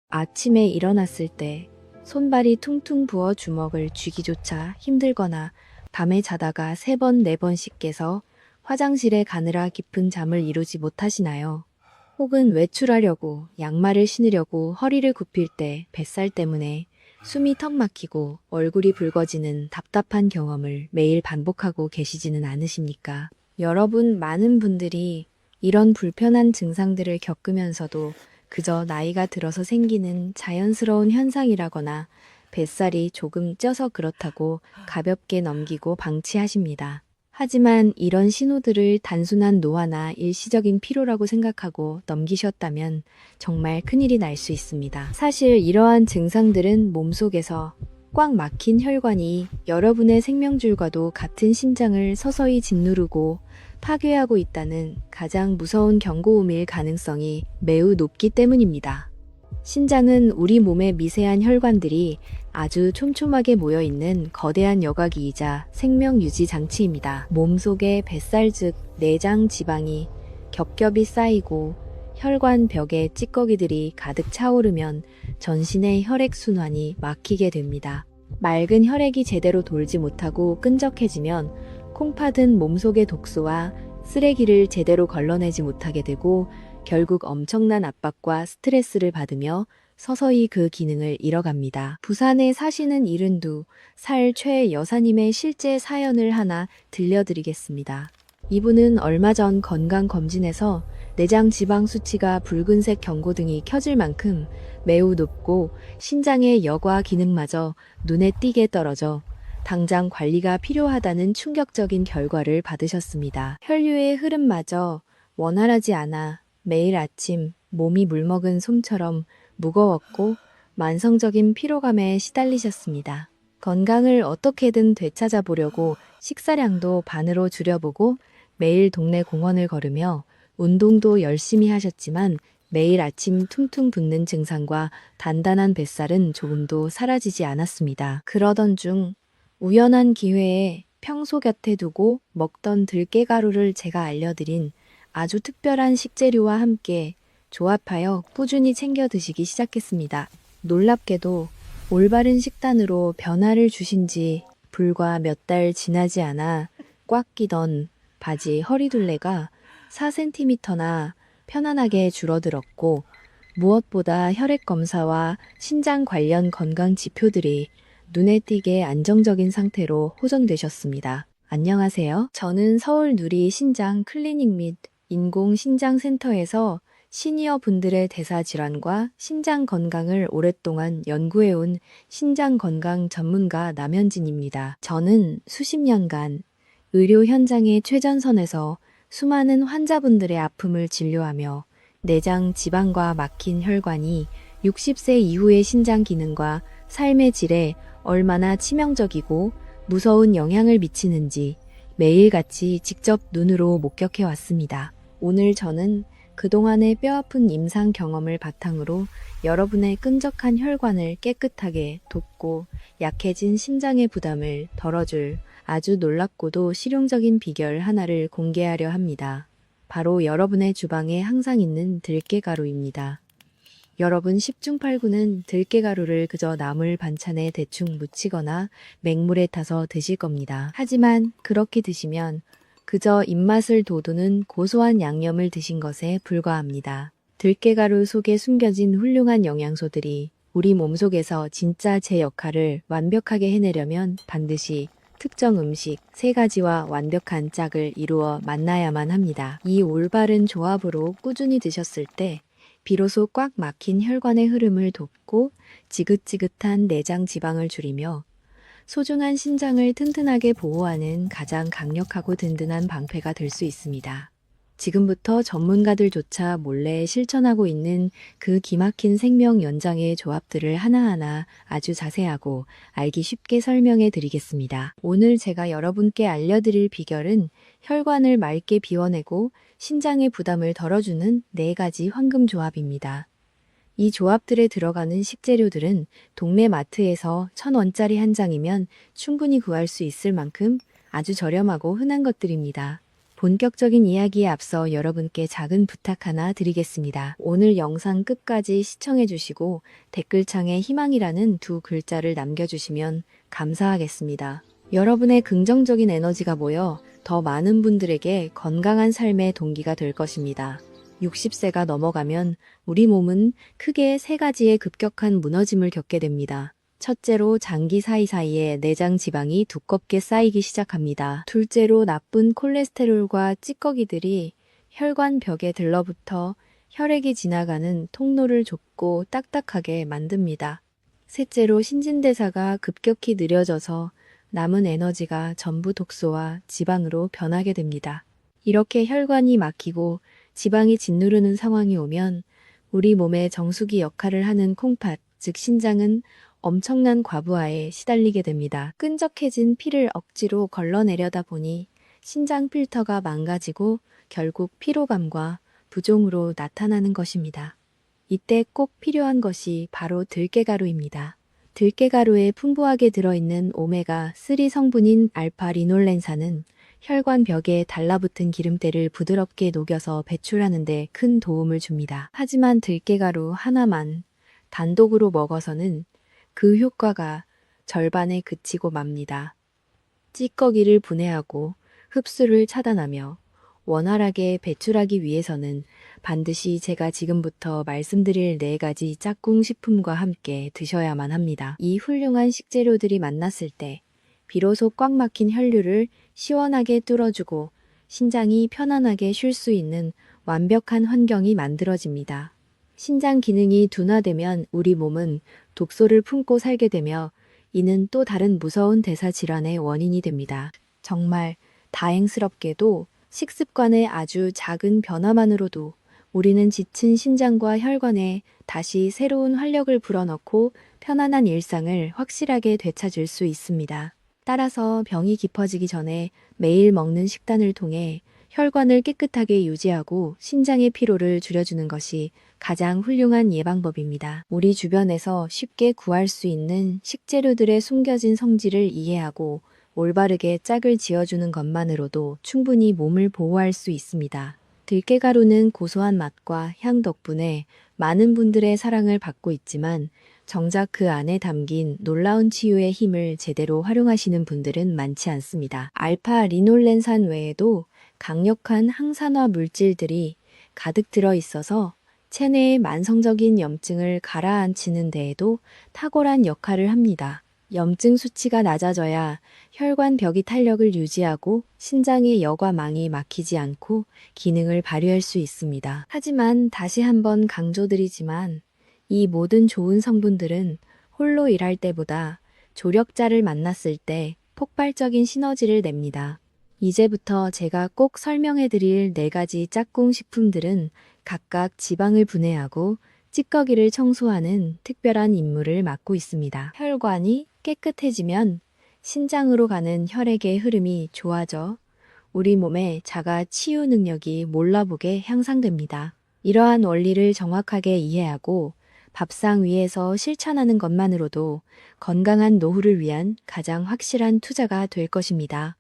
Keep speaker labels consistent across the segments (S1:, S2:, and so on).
S1: 아침에 일어났을 때 손발이 퉁퉁 부어 주먹을 쥐기조차 힘들거나 밤에 자다가 3번, 4번씩 깨서 화장실에 가느라 깊은 잠을 이루지 못하시나요? 혹은 외출하려고 양말을 신으려고 허리를 굽힐 때 뱃살 때문에 숨이 턱 막히고 얼굴이 붉어지는 답답한 경험을 매일 반복하고 계시지는 않으십니까? 여러분, 많은 분들이 이런 불편한 증상들을 겪으면서도 그저 나이가 들어서 생기는 자연스러운 현상이라거나 뱃살이 조금 쪄서 그렇다고 가볍게 넘기고 방치하십니다. 하지만 이런 신호들을 단순한 노화나 일시적인 피로라고 생각하고 넘기셨다면 정말 큰일이 날 수 있습니다. 사실 이러한 증상들은 몸속에서 꽉 막힌 혈관이 여러분의 생명줄과도 같은 심장을 서서히 짓누르고 파괴하고 있다는 가장 무서운 경고음일 가능성이 매우 높기 때문입니다. 신장은 우리 몸의 미세한 혈관들이 아주 촘촘하게 모여있는 거대한 여과기이자 생명 유지 장치입니다. 몸속에 뱃살 즉 내장 지방이 겹겹이 쌓이고 혈관 벽에 찌꺼기들이 가득 차오르면 전신의 혈액순환이 막히게 됩니다. 맑은 혈액이 제대로 돌지 못하고 끈적해지면 콩팥은 몸속의 독소와 쓰레기를 제대로 걸러내지 못하게 되고 결국 엄청난 압박과 스트레스를 받으며 서서히 그 기능을 잃어갑니다. 부산에 사시는 이른두 살 최 여사님의 실제 사연을 하나 들려드리겠습니다. 이분은 얼마 전 건강검진에서 내장 지방 수치가 붉은색 경고등이 켜질 만큼 매우 높고 신장의 여과 기능마저 눈에 띄게 떨어져 당장 관리가 필요하다는 충격적인 결과를 받으셨습니다. 혈류의 흐름마저 원활하지 않아 매일 아침 몸이 물먹은 솜처럼 무거웠고 만성적인 피로감에 시달리셨습니다. 건강을 어떻게든 되찾아 보려고 식사량도 반으로 줄여보고 매일 동네 공원을 걸으며 운동도 열심히 하셨지만 매일 아침 퉁퉁 붓는 증상과 단단한 뱃살은 조금도 사라지지 않았습니다. 그러던 중 우연한 기회에 평소 곁에 두고 먹던 들깨가루를 제가 알려드린 아주 특별한 식재료와 함께 조합하여 꾸준히 챙겨 드시기 시작했습니다. 놀랍게도 올바른 식단으로 변화를 주신 지 불과 몇 달 지나지 않아 꽉 끼던 바지 허리둘레가 4cm나 편안하게 줄어들었고 무엇보다 혈액 검사와 신장 관련 건강 지표들이 눈에 띄게 안정적인 상태로 호전되셨습니다. 안녕하세요. 저는 서울 누리 신장 클리닉 및 인공신장센터에서 시니어 분들의 대사질환과 신장 건강을 오랫동안 연구해온 신장 건강 전문가 남현진입니다. 저는 수십 년간 의료 현장의 최전선에서 수많은 환자분들의 아픔을 진료하며 내장 지방과 막힌 혈관이 60세 이후의 신장 기능과 삶의 질에 얼마나 치명적이고 무서운 영향을 미치는지 매일같이 직접 눈으로 목격해 왔습니다. 오늘 저는 그동안의 뼈아픈 임상 경험을 바탕으로 여러분의 끈적한 혈관을 깨끗하게 돕고 약해진 심장의 부담을 덜어줄 아주 놀랍고도 실용적인 비결 하나를 공개하려 합니다. 바로 여러분의 주방에 항상 있는 들깨가루입니다. 여러분 10중 8구는 들깨가루를 그저 나물 반찬에 대충 묻히거나 맹물에 타서 드실 겁니다. 하지만 그렇게 드시면 그저 입맛을 돋우는 고소한 양념을 드신 것에 불과합니다. 들깨가루 속에 숨겨진 훌륭한 영양소들이 우리 몸속에서 진짜 제 역할을 완벽하게 해내려면 반드시 특정 음식 3가지와 완벽한 짝을 이루어 만나야만 합니다. 이 올바른 조합으로 꾸준히 드셨을 때 비로소 꽉 막힌 혈관의 흐름을 돕고 지긋지긋한 내장 지방을 줄이며 소중한 신장을 튼튼하게 보호하는 가장 강력하고 든든한 방패가 될 수 있습니다. 지금부터 전문가들조차 몰래 실천하고 있는 그 기막힌 생명 연장의 조합들을 하나하나 아주 자세하고 알기 쉽게 설명해 드리겠습니다. 오늘 제가 여러분께 알려드릴 비결은 혈관을 맑게 비워내고 신장의 부담을 덜어주는 4가지 황금 조합입니다. 이 조합들에 들어가는 식재료들은 동네 마트에서 1,000원짜리 한 장이면 충분히 구할 수 있을 만큼 아주 저렴하고 흔한 것들입니다. 본격적인 이야기에 앞서 여러분께 작은 부탁 하나 드리겠습니다. 오늘 영상 끝까지 시청해주시고 댓글창에 희망이라는 두 글자를 남겨주시면 감사하겠습니다. 여러분의 긍정적인 에너지가 모여 더 많은 분들에게 건강한 삶의 동기가 될 것입니다. 60세가 넘어가면 우리 몸은 크게 세 가지의 급격한 무너짐을 겪게 됩니다. 첫째로 장기 사이사이에 내장 지방이 두껍게 쌓이기 시작합니다. 둘째로 나쁜 콜레스테롤과 찌꺼기들이 혈관 벽에 들러붙어 혈액이 지나가는 통로를 좁고 딱딱하게 만듭니다. 셋째로 신진대사가 급격히 느려져서 남은 에너지가 전부 독소와 지방으로 변하게 됩니다. 이렇게 혈관이 막히고 지방이 짓누르는 상황이 오면 우리 몸의 정수기 역할을 하는 콩팥, 즉 신장은 엄청난 과부하에 시달리게 됩니다. 끈적해진 피를 억지로 걸러내려다 보니 신장 필터가 망가지고 결국 피로감과 부종으로 나타나는 것입니다. 이때 꼭 필요한 것이 바로 들깨가루입니다. 들깨가루에 풍부하게 들어있는 오메가3 성분인 알파-리놀렌산은 혈관 벽에 달라붙은 기름때를 부드럽게 녹여서 배출하는 데 큰 도움을 줍니다. 하지만 들깨가루 하나만 단독으로 먹어서는 그 효과가 절반에 그치고 맙니다. 찌꺼기를 분해하고 흡수를 차단하며 원활하게 배출하기 위해서는 반드시 제가 지금부터 말씀드릴 4가지 짝꿍 식품과 함께 드셔야만 합니다. 이 훌륭한 식재료들이 만났을 때 비로소 꽉 막힌 혈류를 시원하게 뚫어주고 신장이 편안하게 쉴 수 있는 완벽한 환경이 만들어집니다. 신장 기능이 둔화되면 우리 몸은 독소를 품고 살게 되며 이는 또 다른 무서운 대사 질환의 원인이 됩니다. 정말 다행스럽게도 식습관의 아주 작은 변화만으로도 우리는 지친 신장과 혈관에 다시 새로운 활력을 불어넣고 편안한 일상을 확실하게 되찾을 수 있습니다. 따라서 병이 깊어지기 전에 매일 먹는 식단을 통해 혈관을 깨끗하게 유지하고 신장의 피로를 줄여주는 것이 가장 훌륭한 예방법입니다. 우리 주변에서 쉽게 구할 수 있는 식재료들의 숨겨진 성질을 이해하고 올바르게 짝을 지어주는 것만으로도 충분히 몸을 보호할 수 있습니다. 들깨가루는 고소한 맛과 향 덕분에 많은 분들의 사랑을 받고 있지만 정작 그 안에 담긴 놀라운 치유의 힘을 제대로 활용하시는 분들은 많지 않습니다. 알파-리놀렌산 외에도 강력한 항산화 물질들이 가득 들어 있어서 체내의 만성적인 염증을 가라앉히는 데에도 탁월한 역할을 합니다. 염증 수치가 낮아져야 혈관 벽이 탄력을 유지하고 신장의 여과망이 막히지 않고 기능을 발휘할 수 있습니다. 하지만 다시 한번 강조드리지만 이 모든 좋은 성분들은 홀로 일할 때보다 조력자를 만났을 때 폭발적인 시너지를 냅니다. 이제부터 제가 꼭 설명해 드릴 4가지 짝꿍 식품들은 각각 지방을 분해하고 찌꺼기를 청소하는 특별한 임무를 맡고 있습니다. 혈관이 깨끗해지면 신장으로 가는 혈액의 흐름이 좋아져 우리 몸의 자가 치유 능력이 몰라보게 향상됩니다. 이러한 원리를 정확하게 이해하고 밥상 위에서 실천하는 것만으로도 건강한 노후를 위한 가장 확실한 투자가 될 것입니다.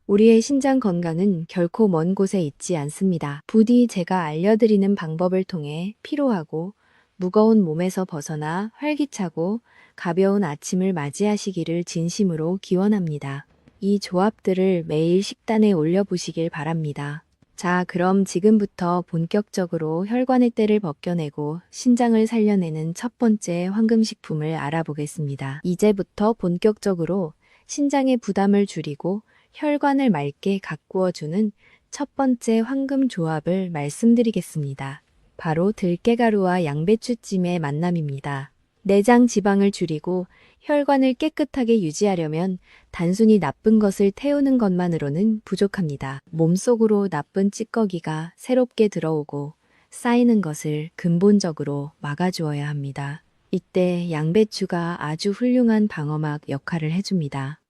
S1: 우리의 신장 건강은 결코 먼 곳에 있지 않습니다. 부디 제가 알려드리는 방법을 통해 피로하고 무거운 몸에서 벗어나 활기차고 가벼운 아침을 맞이하시기를 진심으로 기원합니다. 이 조합들을 매일 식단에 올려보시길 바랍니다. 자, 그럼 지금부터 본격적으로 혈관의 때를 벗겨내고 신장을 살려내는 첫 번째 황금식품을 알아보겠습니다. 이제부터 본격적으로 신장의 부담을 줄이고 혈관을 맑게 가꾸어주는 첫 번째 황금 조합을 말씀드리겠습니다. 바로 들깨가루와 양배추찜의 만남입니다. 내장 지방을 줄이고 혈관을 깨끗하게 유지하려면 단순히 나쁜 것을 태우는 것만으로는 부족합니다. 몸속으로 나쁜 찌꺼기가 새롭게 들어오고 쌓이는 것을 근본적으로 막아주어야 합니다. 이때 양배추가 아주 훌륭한 방어막 역할을 해줍니다.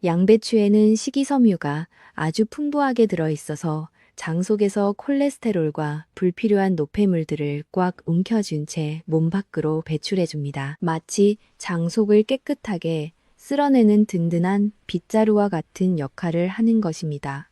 S1: 양배추에는 식이섬유가 아주 풍부하게 들어있어서 장 속에서 콜레스테롤과 불필요한 노폐물들을 꽉 움켜쥔 채 몸 밖으로 배출해줍니다. 마치 장 속을 깨끗하게 쓸어내는 든든한 빗자루와 같은 역할을 하는 것입니다.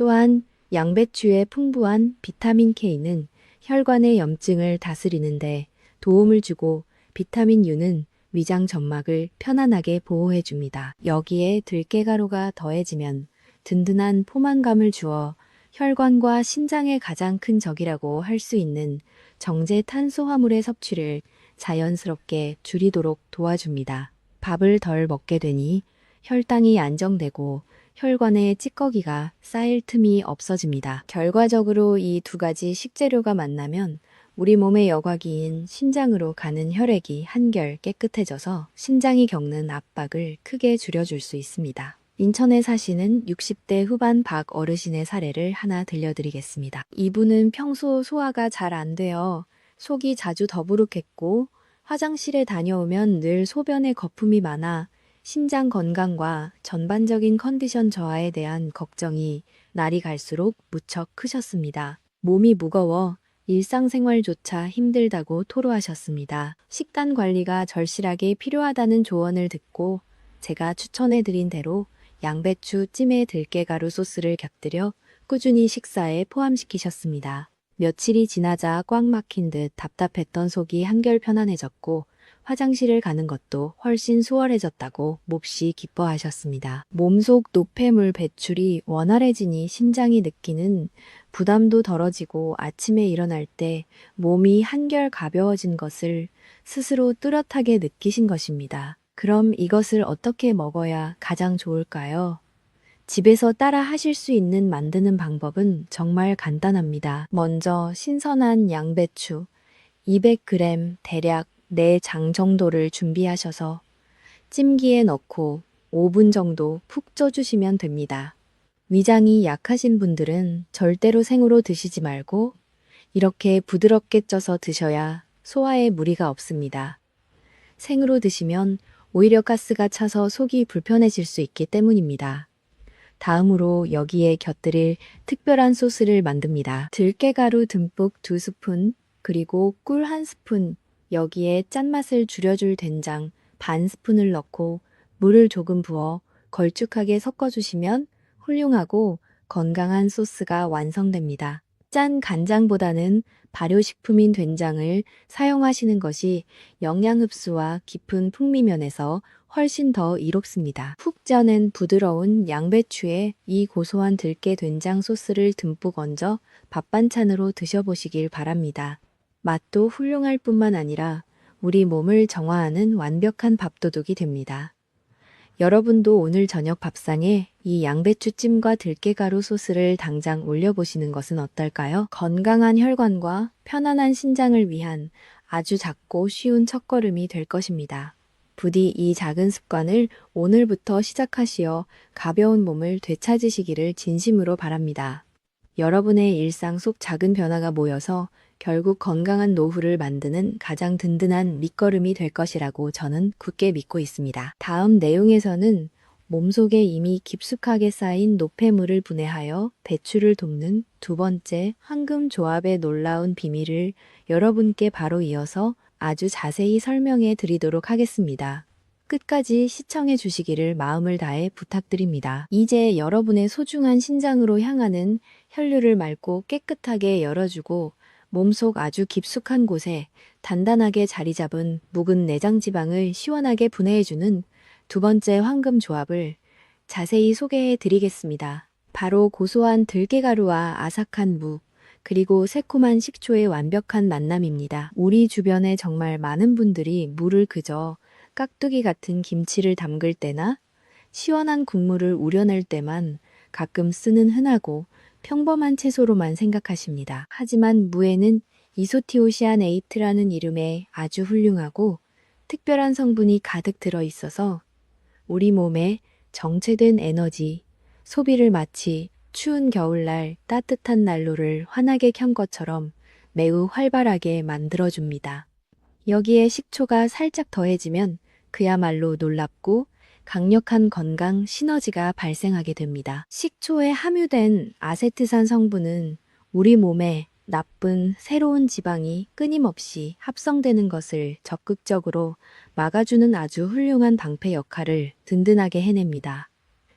S1: 또한 양배추의 풍부한 비타민 K는 혈관의 염증을 다스리는데 도움을 주고 비타민 U는 위장 점막을 편안하게 보호해 줍니다. 여기에 들깨가루가 더해지면 든든한 포만감을 주어 혈관과 신장의 가장 큰 적이라고 할 수 있는 정제 탄수화물의 섭취를 자연스럽게 줄이도록 도와줍니다. 밥을 덜 먹게 되니 혈당이 안정되고 혈관에 찌꺼기가 쌓일 틈이 없어집니다. 결과적으로 이 두 가지 식재료가 만나면 우리 몸의 여과기인 신장으로 가는 혈액이 한결 깨끗해져서 신장이 겪는 압박을 크게 줄여줄 수 있습니다. 인천에 사시는 60대 후반 박 어르신의 사례를 하나 들려드리겠습니다. 이분은 평소 소화가 잘 안 되어 속이 자주 더부룩했고 화장실에 다녀오면 늘 소변에 거품이 많아 심장 건강과 전반적인 컨디션 저하에 대한 걱정이 날이 갈수록 무척 크셨습니다. 몸이 무거워 일상생활조차 힘들다고 토로하셨습니다. 식단 관리가 절실하게 필요하다는 조언을 듣고 제가 추천해드린 대로 양배추 찜에 들깨가루 소스를 곁들여 꾸준히 식사에 포함시키셨습니다. 며칠이 지나자 꽉 막힌 듯 답답했던 속이 한결 편안해졌고 화장실을 가는 것도 훨씬 수월해졌다고 몹시 기뻐하셨습니다. 몸속 노폐물 배출이 원활해지니 심장이 느끼는 부담도 덜어지고 아침에 일어날 때 몸이 한결 가벼워진 것을 스스로 뚜렷하게 느끼신 것입니다. 그럼 이것을 어떻게 먹어야 가장 좋을까요? 집에서 따라 하실 수 있는 만드는 방법은 정말 간단합니다. 먼저 신선한 양배추 200g 대략 4장 정도를 준비하셔서 찜기에 넣고 5분 정도 푹 쪄주시면 됩니다. 위장이 약하신 분들은 절대로 생으로 드시지 말고 이렇게 부드럽게 쪄서 드셔야 소화에 무리가 없습니다. 생으로 드시면 오히려 가스가 차서 속이 불편해질 수 있기 때문입니다. 다음으로 여기에 곁들일 특별한 소스를 만듭니다. 들깨가루 듬뿍 2스푼, 그리고 꿀 1스푼, 여기에 짠맛을 줄여줄 된장 반 스푼을 넣고 물을 조금 부어 걸쭉하게 섞어주시면 훌륭하고 건강한 소스가 완성됩니다. 짠 간장보다는 발효식품인 된장을 사용하시는 것이 영양 흡수와 깊은 풍미면에서 훨씬 더 이롭습니다. 푹 쪄낸 부드러운 양배추에 이 고소한 들깨 된장 소스를 듬뿍 얹어 밥 반찬으로 드셔보시길 바랍니다. 맛도 훌륭할 뿐만 아니라 우리 몸을 정화하는 완벽한 밥도둑이 됩니다. 여러분도 오늘 저녁 밥상에 이 양배추찜과 들깨가루 소스를 당장 올려보시는 것은 어떨까요? 건강한 혈관과 편안한 신장을 위한 아주 작고 쉬운 첫걸음이 될 것입니다. 부디 이 작은 습관을 오늘부터 시작하시어 가벼운 몸을 되찾으시기를 진심으로 바랍니다. 여러분의 일상 속 작은 변화가 모여서 결국 건강한 노후를 만드는 가장 든든한 밑거름이 될 것이라고 저는 굳게 믿고 있습니다. 다음 내용에서는 몸속에 이미 깊숙하게 쌓인 노폐물을 분해하여 배출을 돕는 두 번째 황금 조합의 놀라운 비밀을 여러분께 바로 이어서 아주 자세히 설명해 드리도록 하겠습니다. 끝까지 시청해 주시기를 마음을 다해 부탁드립니다. 이제 여러분의 소중한 신장으로 향하는 혈류를 맑고 깨끗하게 열어주고 몸속 아주 깊숙한 곳에 단단하게 자리 잡은 묵은 내장 지방을 시원하게 분해해주는 두 번째 황금 조합을 자세히 소개해 드리겠습니다. 바로 고소한 들깨가루와 아삭한 무, 그리고 새콤한 식초의 완벽한 만남입니다. 우리 주변에 정말 많은 분들이 무를 그저 깍두기 같은 김치를 담글 때나 시원한 국물을 우려낼 때만 가끔 쓰는 흔하고 평범한 채소로만 생각하십니다. 하지만 무에는 이소티오시아네이트라는 이름의 아주 훌륭하고 특별한 성분이 가득 들어있어서 우리 몸에 정체된 에너지, 소비를 마치 추운 겨울날 따뜻한 난로를 환하게 켠 것처럼 매우 활발하게 만들어줍니다. 여기에 식초가 살짝 더해지면 그야말로 놀랍고 강력한 건강 시너지가 발생하게 됩니다. 식초에 함유된 아세트산 성분은 우리 몸에 나쁜 새로운 지방이 끊임없이 합성되는 것을 적극적으로 막아주는 아주 훌륭한 방패 역할을 든든하게 해냅니다.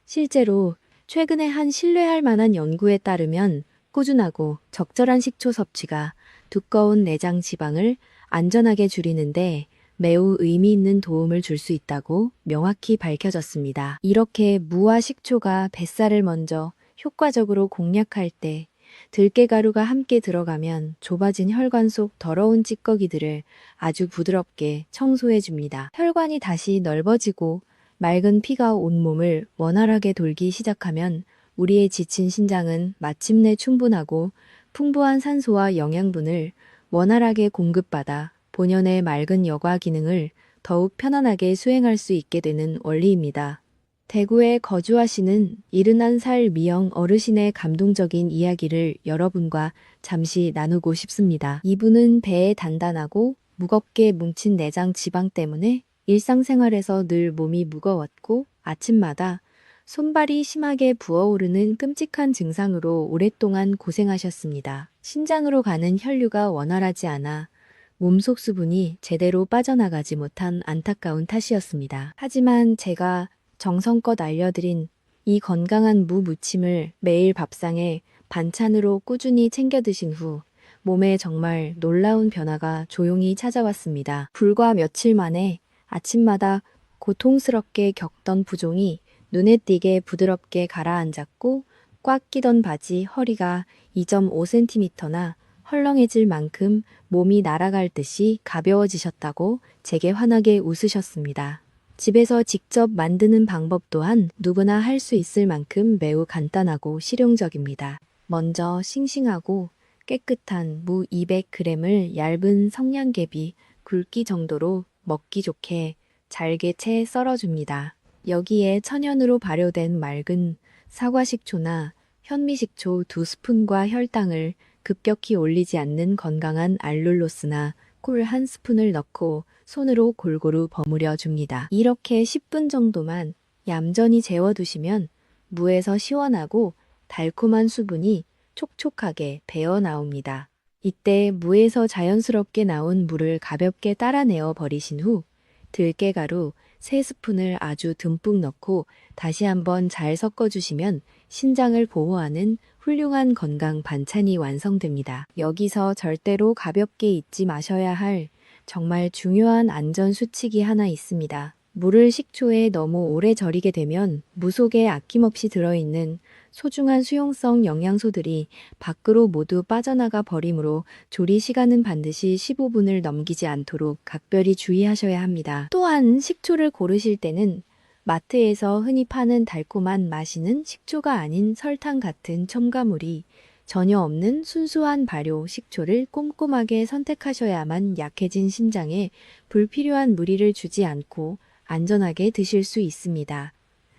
S1: 실제로 최근에 한 신뢰할 만한 연구에 따르면 꾸준하고 적절한 식초 섭취가 두꺼운 내장 지방을 안전하게 줄이는데 매우 의미 있는 도움을 줄 수 있다고 명확히 밝혀졌습니다. 이렇게 무와 식초가 뱃살을 먼저 효과적으로 공략할 때 들깨가루가 함께 들어가면 좁아진 혈관 속 더러운 찌꺼기들을 아주 부드럽게 청소해 줍니다. 혈관이 다시 넓어지고 맑은 피가 온몸을 원활하게 돌기 시작하면 우리의 지친 신장은 마침내 충분하고 풍부한 산소와 영양분을 원활하게 공급받아 본연의 맑은 여과 기능을 더욱 편안하게 수행할 수 있게 되는 원리입니다. 대구에 거주하시는 71살 미영 어르신의 감동적인 이야기를 여러분과 잠시 나누고 싶습니다. 이분은 배에 단단하고 무겁게 뭉친 내장 지방 때문에 일상생활에서 늘 몸이 무거웠고 아침마다 손발이 심하게 부어오르는 끔찍한 증상으로 오랫동안 고생하셨습니다. 신장으로 가는 혈류가 원활하지 않아 몸속 수분이 제대로 빠져나가지 못한 안타까운 탓이었습니다. 하지만 제가 정성껏 알려드린 이 건강한 무 무침을 매일 밥상에 반찬으로 꾸준히 챙겨 드신 후 몸에 정말 놀라운 변화가 조용히 찾아왔습니다. 불과 며칠 만에 아침마다 고통스럽게 겪던 부종이 눈에 띄게 부드럽게 가라앉았고 꽉 끼던 바지 허리가 2.5cm나 헐렁해질 만큼 몸이 날아갈 듯이 가벼워지셨다고 제게 환하게 웃으셨습니다. 집에서 직접 만드는 방법 또한 누구나 할 수 있을 만큼 매우 간단하고 실용적입니다. 먼저 싱싱하고 깨끗한 무 200g을 얇은 성냥개비 굵기 정도로 먹기 좋게 잘게 채 썰어줍니다. 여기에 천연으로 발효된 맑은 사과식초나 현미식초 2스푼과 혈당을 급격히 올리지 않는 건강한 알룰로스나 꿀 1스푼을 넣고 손으로 골고루 버무려 줍니다. 이렇게 10분 정도만 얌전히 재워두시면 무에서 시원하고 달콤한 수분이 촉촉하게 배어 나옵니다. 이때 무에서 자연스럽게 나온 물을 가볍게 따라내어 버리신 후 들깨가루 3스푼을 아주 듬뿍 넣고 다시 한번 잘 섞어주시면 신장을 보호하는 훌륭한 건강 반찬이 완성됩니다. 여기서 절대로 가볍게 잊지 마셔야 할 정말 중요한 안전 수칙이 하나 있습니다. 물을 식초에 너무 오래 절이게 되면 무 속에 아낌없이 들어있는 소중한 수용성 영양소들이 밖으로 모두 빠져나가 버리므로 조리 시간은 반드시 15분을 넘기지 않도록 각별히 주의하셔야 합니다. 또한 식초를 고르실 때는 마트에서 흔히 파는 달콤한 맛있는 식초가 아닌 설탕 같은 첨가물이 전혀 없는 순수한 발효 식초를 꼼꼼하게 선택하셔야만 약해진 신장에 불필요한 무리를 주지 않고 안전하게 드실 수 있습니다.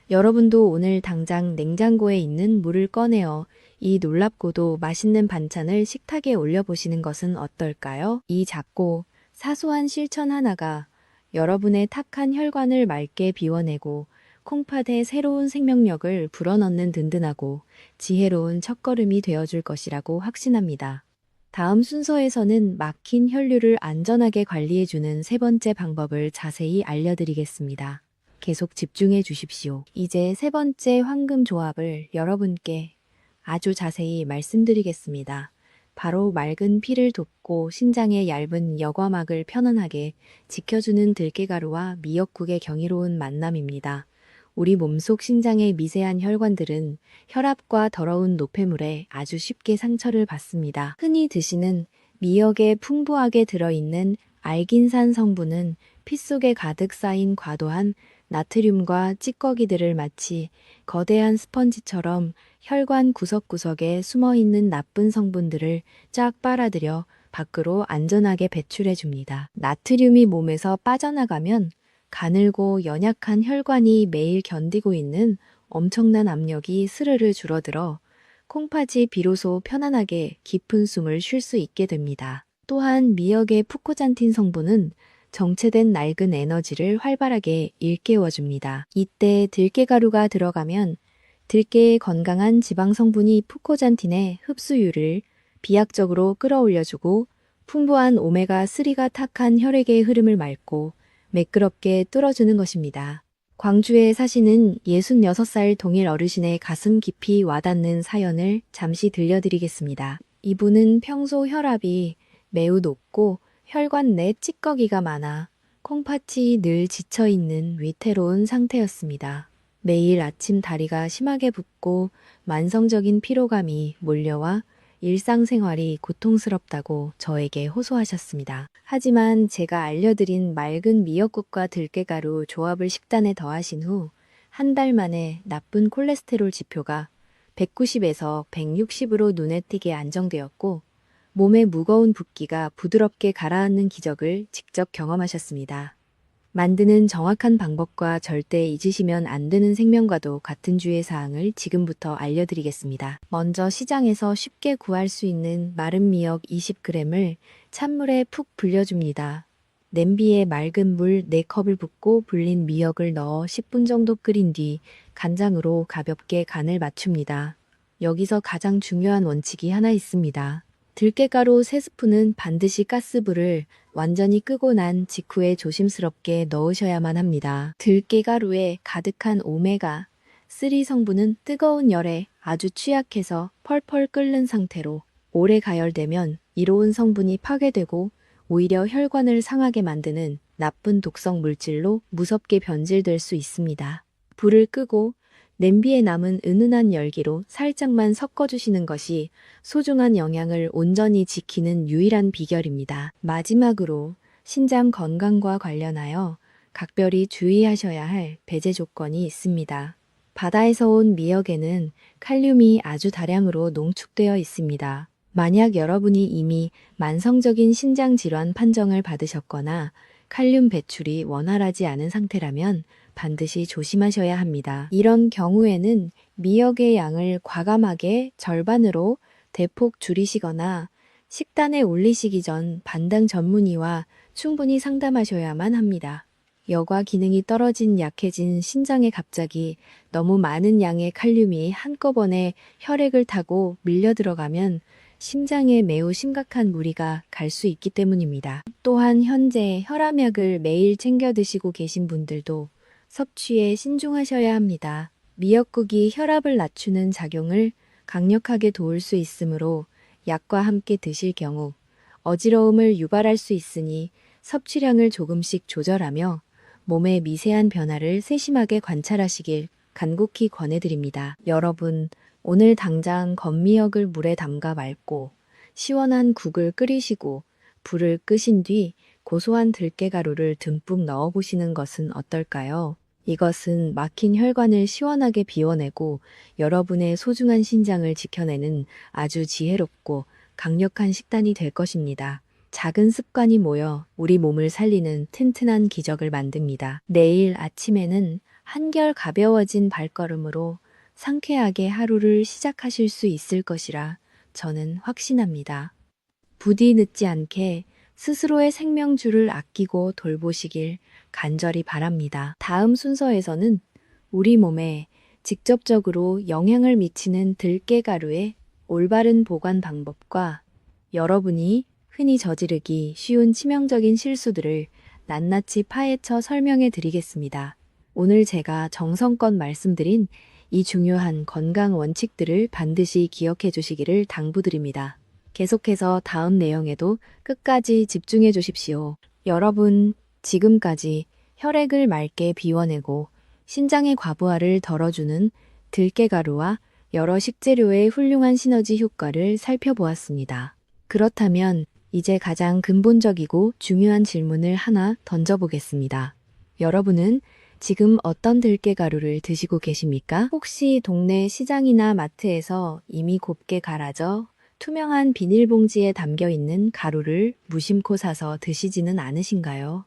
S1: 여러분도 오늘 당장 냉장고에 있는 물을 꺼내어 이 놀랍고도 맛있는 반찬을 식탁에 올려보시는 것은 어떨까요? 이 작고 사소한 실천 하나가 여러분의 탁한 혈관을 맑게 비워내고 콩팥에 새로운 생명력을 불어넣는 든든하고 지혜로운 첫걸음이 되어줄 것이라고 확신합니다. 다음 순서에서는 막힌 혈류를 안전하게 관리해주는 세 번째 방법을 자세히 알려드리겠습니다. 계속 집중해 주십시오. 이제 세 번째 황금 조합을 여러분께 아주 자세히 말씀드리겠습니다. 바로 맑은 피를 돕고 신장의 얇은 여과막을 편안하게 지켜주는 들깨가루와 미역국의 경이로운 만남입니다. 우리 몸속 신장의 미세한 혈관들은 혈압과 더러운 노폐물에 아주 쉽게 상처를 받습니다. 흔히 드시는 미역에 풍부하게 들어있는 알긴산 성분은 피 속에 가득 쌓인 과도한 나트륨과 찌꺼기들을 마치 거대한 스펀지처럼 혈관 구석구석에 숨어있는 나쁜 성분들을 쫙 빨아들여 밖으로 안전하게 배출해줍니다. 나트륨이 몸에서 빠져나가면 가늘고 연약한 혈관이 매일 견디고 있는 엄청난 압력이 스르르 줄어들어 콩팥이 비로소 편안하게 깊은 숨을 쉴 수 있게 됩니다. 또한 미역의 푸코잔틴 성분은 정체된 낡은 에너지를 활발하게 일깨워줍니다. 이때 들깨가루가 들어가면 들깨의 건강한 지방 성분이 푸코잔틴의 흡수율을 비약적으로 끌어올려주고 풍부한 오메가3가 탁한 혈액의 흐름을 맑고 매끄럽게 뚫어주는 것입니다. 광주에 사시는 66살 동일 어르신의 가슴 깊이 와닿는 사연을 잠시 들려드리겠습니다. 이분은 평소 혈압이 매우 높고 혈관 내 찌꺼기가 많아 콩팥이 늘 지쳐있는 위태로운 상태였습니다. 매일 아침 다리가 심하게 붓고 만성적인 피로감이 몰려와 일상생활이 고통스럽다고 저에게 호소하셨습니다. 하지만 제가 알려드린 맑은 미역국과 들깨가루 조합을 식단에 더하신 후 한 달 만에 나쁜 콜레스테롤 지표가 190에서 160으로 눈에 띄게 안정되었고 몸의 무거운 붓기가 부드럽게 가라앉는 기적을 직접 경험하셨습니다. 만드는 정확한 방법과 절대 잊으시면 안 되는 생명과도 같은 주의 사항을 지금부터 알려드리겠습니다. 먼저 시장에서 쉽게 구할 수 있는 마른 미역 20g을 찬물에 푹 불려줍니다. 냄비에 맑은 물 4컵을 붓고 불린 미역을 넣어 10분 정도 끓인 뒤 간장으로 가볍게 간을 맞춥니다. 여기서 가장 중요한 원칙이 하나 있습니다. 들깨가루 3스푼은 반드시 가스불을 완전히 끄고 난 직후에 조심스럽게 넣으셔야만 합니다. 들깨가루에 가득한 오메가3 성분은 뜨거운 열에 아주 취약해서 펄펄 끓는 상태로 오래 가열되면 이로운 성분이 파괴되고 오히려 혈관을 상하게 만드는 나쁜 독성 물질로 무섭게 변질될 수 있습니다. 불을 끄고 냄비에 남은 은은한 열기로 살짝만 섞어주시는 것이 소중한 영양을 온전히 지키는 유일한 비결입니다. 마지막으로 신장 건강과 관련하여 각별히 주의하셔야 할 배제 조건이 있습니다. 바다에서 온 미역에는 칼륨이 아주 다량으로 농축되어 있습니다. 만약 여러분이 이미 만성적인 신장 질환 판정을 받으셨거나 칼륨 배출이 원활하지 않은 상태라면 반드시 조심하셔야 합니다. 이런 경우에는 미역의 양을 과감하게 절반으로 대폭 줄이시거나 식단에 올리시기 전 반당 전문의와 충분히 상담하셔야만 합니다. 여과 기능이 떨어진 약해진 신장에 갑자기 너무 많은 양의 칼륨이 한꺼번에 혈액을 타고 밀려 들어가면 심장에 매우 심각한 무리가 갈 수 있기 때문입니다. 또한 현재 혈압약을 매일 챙겨 드시고 계신 분들도 섭취에 신중하셔야 합니다. 미역국이 혈압을 낮추는 작용을 강력하게 도울 수 있으므로 약과 함께 드실 경우 어지러움을 유발할 수 있으니 섭취량을 조금씩 조절하며 몸의 미세한 변화를 세심하게 관찰하시길 간곡히 권해드립니다. 여러분, 오늘 당장 건미역을 물에 담가 말고 시원한 국을 끓이시고 불을 끄신 뒤 고소한 들깨가루를 듬뿍 넣어보시는 것은 어떨까요? 이것은 막힌 혈관을 시원하게 비워내고 여러분의 소중한 신장을 지켜내는 아주 지혜롭고 강력한 식단이 될 것입니다. 작은 습관이 모여 우리 몸을 살리는 튼튼한 기적을 만듭니다. 내일 아침에는 한결 가벼워진 발걸음으로 상쾌하게 하루를 시작하실 수 있을 것이라 저는 확신합니다. 부디 늦지 않게 스스로의 생명줄을 아끼고 돌보시길 간절히 바랍니다. 다음 순서에서는 우리 몸에 직접적으로 영향을 미치는 들깨가루의 올바른 보관 방법과 여러분이 흔히 저지르기 쉬운 치명적인 실수들을 낱낱이 파헤쳐 설명해 드리겠습니다. 오늘 제가 정성껏 말씀드린 이 중요한 건강 원칙들을 반드시 기억해 주시기를 당부드립니다. 계속해서 다음 내용에도 끝까지 집중해 주십시오. 여러분, 지금까지 혈액을 맑게 비워내고 신장의 과부하를 덜어주는 들깨가루와 여러 식재료의 훌륭한 시너지 효과를 살펴보았습니다. 그렇다면 이제 가장 근본적이고 중요한 질문을 하나 던져보겠습니다. 여러분은 지금 어떤 들깨가루를 드시고 계십니까? 혹시 동네 시장이나 마트에서 이미 곱게 갈아져 투명한 비닐봉지에 담겨 있는 가루를 무심코 사서 드시지는 않으신가요?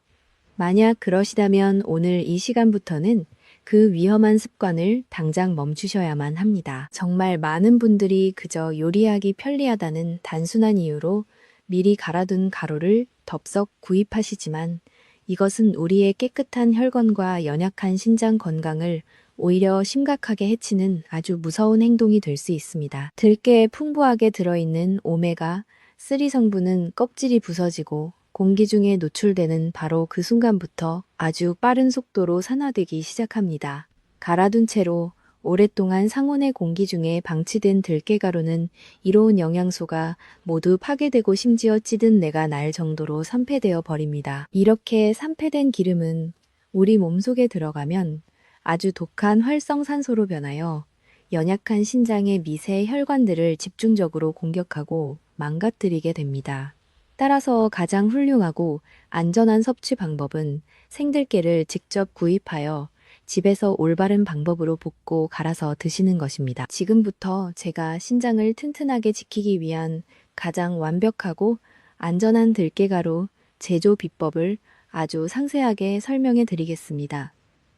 S1: 만약 그러시다면 오늘 이 시간부터는 그 위험한 습관을 당장 멈추셔야만 합니다. 정말 많은 분들이 그저 요리하기 편리하다는 단순한 이유로 미리 갈아둔 가루를 덥석 구입하시지만 이것은 우리의 깨끗한 혈관과 연약한 신장 건강을 오히려 심각하게 해치는 아주 무서운 행동이 될 수 있습니다. 들깨에 풍부하게 들어있는 오메가3 성분은 껍질이 부서지고 공기 중에 노출되는 바로 그 순간부터 아주 빠른 속도로 산화되기 시작합니다. 갈아둔 채로 오랫동안 상온의 공기 중에 방치된 들깨가루는 이로운 영양소가 모두 파괴되고 심지어 찌든 내가 날 정도로 산패되어 버립니다. 이렇게 산패된 기름은 우리 몸속에 들어가면 아주 독한 활성산소로 변하여 연약한 신장의 미세 혈관들을 집중적으로 공격하고 망가뜨리게 됩니다. 따라서 가장 훌륭하고 안전한 섭취 방법은 생들깨를 직접 구입하여 집에서 올바른 방법으로 볶고 갈아서 드시는 것입니다. 지금부터 제가 신장을 튼튼하게 지키기 위한 가장 완벽하고 안전한 들깨가루 제조 비법을 아주 상세하게 설명해 드리겠습니다.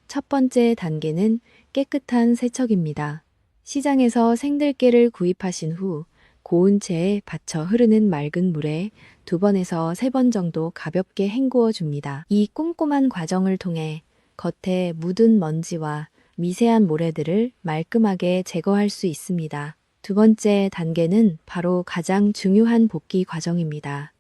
S1: 첫 번째 단계는 깨끗한 세척입니다. 시장에서 생들깨를 구입하신 후 고운 채에 받쳐 흐르는 맑은 물에 2번에서 3번 정도 가볍게 헹구어 줍니다. 이 꼼꼼한 과정을 통해 겉에 묻은 먼지와 미세한 모래들을 말끔하게 제거할 수 있습니다. 두 번째 단계는 바로 가장 중요한 볶기 과정입니다.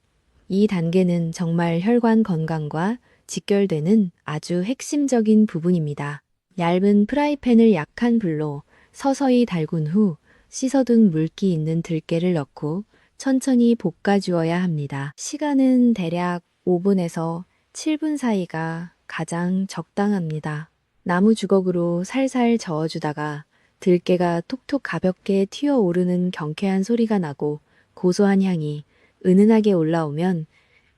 S1: 이 단계는 정말 혈관 건강과 직결되는 아주 핵심적인 부분입니다. 얇은 프라이팬을 약한 불로 서서히 달군 후 씻어둔 물기 있는 들깨를 넣고 천천히 볶아주어야 합니다. 시간은 대략 5분에서 7분 사이가 가장 적당합니다. 나무 주걱으로 살살 저어주다가 들깨가 톡톡 가볍게 튀어오르는 경쾌한 소리가 나고 고소한 향이 은은하게 올라오면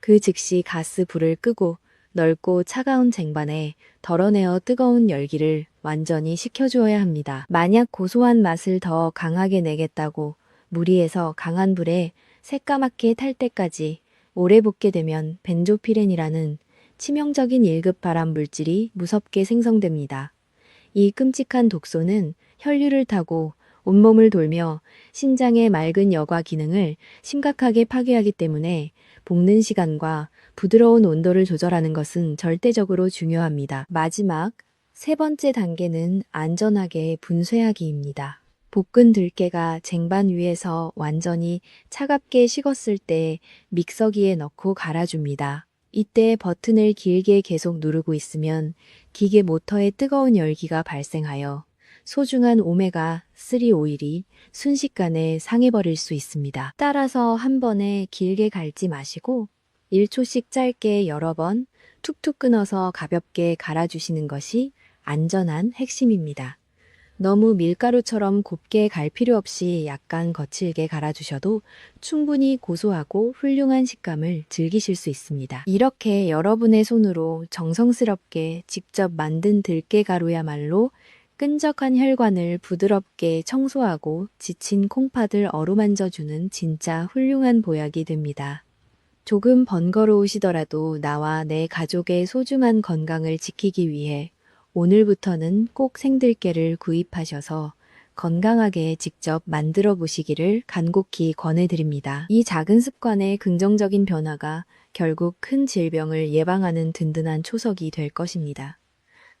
S1: 그 즉시 가스 불을 끄고 넓고 차가운 쟁반에 덜어내어 뜨거운 열기를 완전히 식혀주어야 합니다. 만약 고소한 맛을 더 강하게 내겠다고 무리해서 강한 불에 새까맣게 탈 때까지 오래 볶게 되면 벤조피렌이라는 치명적인 1급 발암 물질이 무섭게 생성됩니다. 이 끔찍한 독소는 혈류를 타고 온몸을 돌며 신장의 맑은 여과 기능을 심각하게 파괴하기 때문에 볶는 시간과 부드러운 온도를 조절하는 것은 절대적으로 중요합니다. 마지막 3번째 단계는 안전하게 분쇄하기입니다. 볶은 들깨가 쟁반 위에서 완전히 차갑게 식었을 때 믹서기에 넣고 갈아줍니다. 이때 버튼을 길게 계속 누르고 있으면 기계 모터에 뜨거운 열기가 발생하여 소중한 오메가3 오일이 순식간에 상해버릴 수 있습니다. 따라서 한 번에 길게 갈지 마시고 1초씩 짧게 여러 번 툭툭 끊어서 가볍게 갈아주시는 것이 안전한 핵심입니다. 너무 밀가루처럼 곱게 갈 필요 없이 약간 거칠게 갈아주셔도 충분히 고소하고 훌륭한 식감을 즐기실 수 있습니다. 이렇게 여러분의 손으로 정성스럽게 직접 만든 들깨가루야말로 끈적한 혈관을 부드럽게 청소하고 지친 콩팥을 어루만져주는 진짜 훌륭한 보약이 됩니다. 조금 번거로우시더라도 나와 내 가족의 소중한 건강을 지키기 위해 오늘부터는 꼭 생들깨를 구입하셔서 건강하게 직접 만들어 보시기를 간곡히 권해드립니다. 이 작은 습관의 긍정적인 변화가 결국 큰 질병을 예방하는 든든한 초석이 될 것입니다.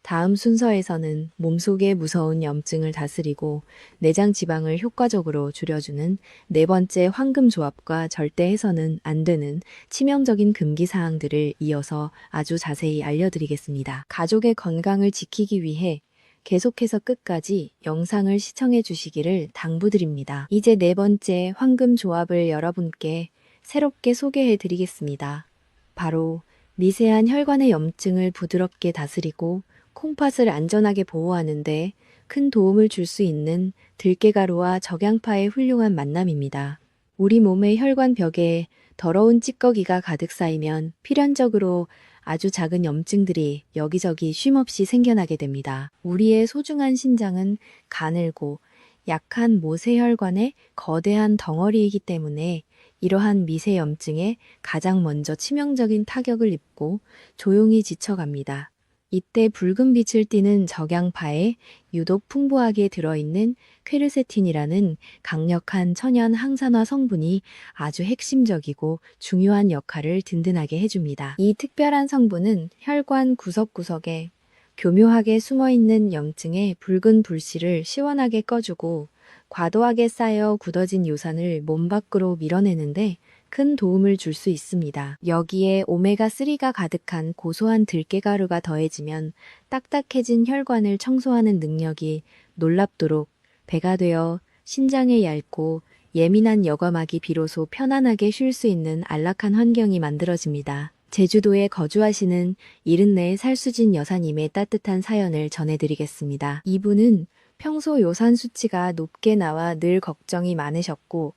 S1: 다음 순서에서는 몸속의 무서운 염증을 다스리고 내장 지방을 효과적으로 줄여주는 4번째 황금 조합과 절대 해서는 안 되는 치명적인 금기 사항들을 이어서 아주 자세히 알려드리겠습니다. 가족의 건강을 지키기 위해 계속해서 끝까지 영상을 시청해 주시기를 당부드립니다. 이제 4번째 황금 조합을 여러분께 새롭게 소개해 드리겠습니다. 바로 미세한 혈관의 염증을 부드럽게 다스리고 콩팥을 안전하게 보호하는데 큰 도움을 줄 수 있는 들깨가루와 적양파의 훌륭한 만남입니다. 우리 몸의 혈관 벽에 더러운 찌꺼기가 가득 쌓이면 필연적으로 아주 작은 염증들이 여기저기 쉼없이 생겨나게 됩니다. 우리의 소중한 신장은 가늘고 약한 모세혈관의 거대한 덩어리이기 때문에 이러한 미세 염증에 가장 먼저 치명적인 타격을 입고 조용히 지쳐갑니다. 이때 붉은 빛을 띠는 적양파에 유독 풍부하게 들어있는 퀘르세틴이라는 강력한 천연 항산화 성분이 아주 핵심적이고 중요한 역할을 든든하게 해줍니다. 이 특별한 성분은 혈관 구석구석에 교묘하게 숨어있는 염증의 붉은 불씨를 시원하게 꺼주고 과도하게 쌓여 굳어진 요산을 몸 밖으로 밀어내는데 큰 도움을 줄 수 있습니다. 여기에 오메가3가 가득한 고소한 들깨가루가 더해지면 딱딱해진 혈관을 청소하는 능력이 놀랍도록 배가 되어 신장에 얇고 예민한 여과막이 비로소 편안하게 쉴 수 있는 안락한 환경이 만들어집니다. 제주도에 거주하시는 74 살수진 여사님의 따뜻한 사연을 전해드리겠습니다. 이분은 평소 요산 수치가 높게 나와 늘 걱정이 많으셨고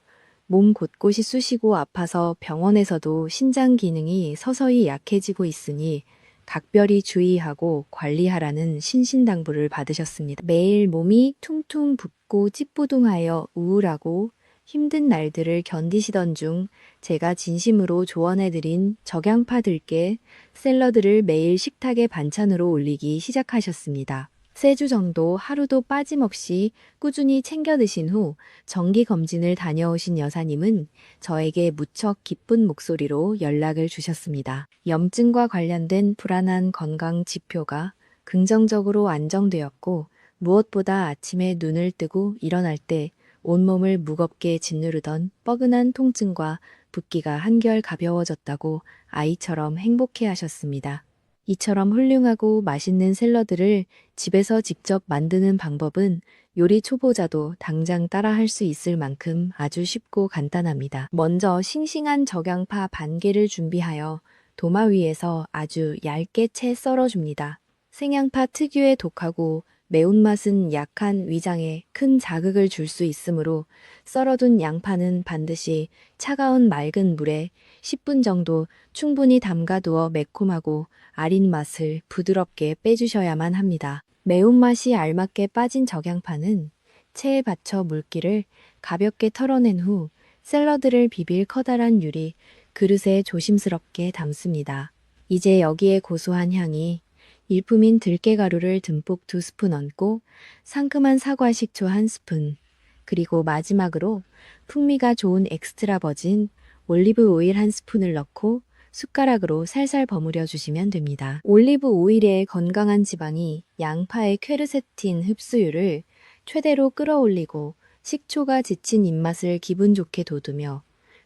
S1: 몸 곳곳이 쑤시고 아파서 병원에서도 신장 기능이 서서히 약해지고 있으니 각별히 주의하고 관리하라는 신신당부를 받으셨습니다. 매일 몸이 퉁퉁 붓고 찌뿌둥하여 우울하고 힘든 날들을 견디시던 중 제가 진심으로 조언해드린 적양파 들깨 샐러드를 매일 식탁에 반찬으로 올리기 시작하셨습니다. 3주 정도 하루도 빠짐없이 꾸준히 챙겨 드신 후 정기검진을 다녀오신 여사님은 저에게 무척 기쁜 목소리로 연락을 주셨습니다. 염증과 관련된 불안한 건강 지표가 긍정적으로 안정되었고 무엇보다 아침에 눈을 뜨고 일어날 때 온몸을 무겁게 짓누르던 뻐근한 통증과 붓기가 한결 가벼워졌다고 아이처럼 행복해 하셨습니다. 이처럼 훌륭하고 맛있는 샐러드를 집에서 직접 만드는 방법은 요리 초보자도 당장 따라할 수 있을 만큼 아주 쉽고 간단합니다. 먼저 싱싱한 적양파 반 개를 준비하여 도마 위에서 아주 얇게 채 썰어줍니다. 생양파 특유의 독하고 매운맛은 약한 위장에 큰 자극을 줄 수 있으므로 썰어둔 양파는 반드시 차가운 맑은 물에 10분 정도 충분히 담가두어 매콤하고 아린 맛을 부드럽게 빼주셔야만 합니다. 매운맛이 알맞게 빠진 적양파는 체에 받쳐 물기를 가볍게 털어낸 후 샐러드를 비빌 커다란 유리 그릇에 조심스럽게 담습니다. 이제 여기에 고소한 향이 일품인 들깨가루를 듬뿍 2스푼 얹고 상큼한 사과 식초 1스푼, 그리고 마지막으로 풍미가 좋은 엑스트라 버진 올리브 오일 1스푼을 넣고 숟가락으로 살살 버무려 주시면 됩니다. 올리브 오일의 건강한 지방이 양파의 퀘르세틴 흡수율을 최대로 끌어올리고 식초가 지친 입맛을 기분 좋게 돋우며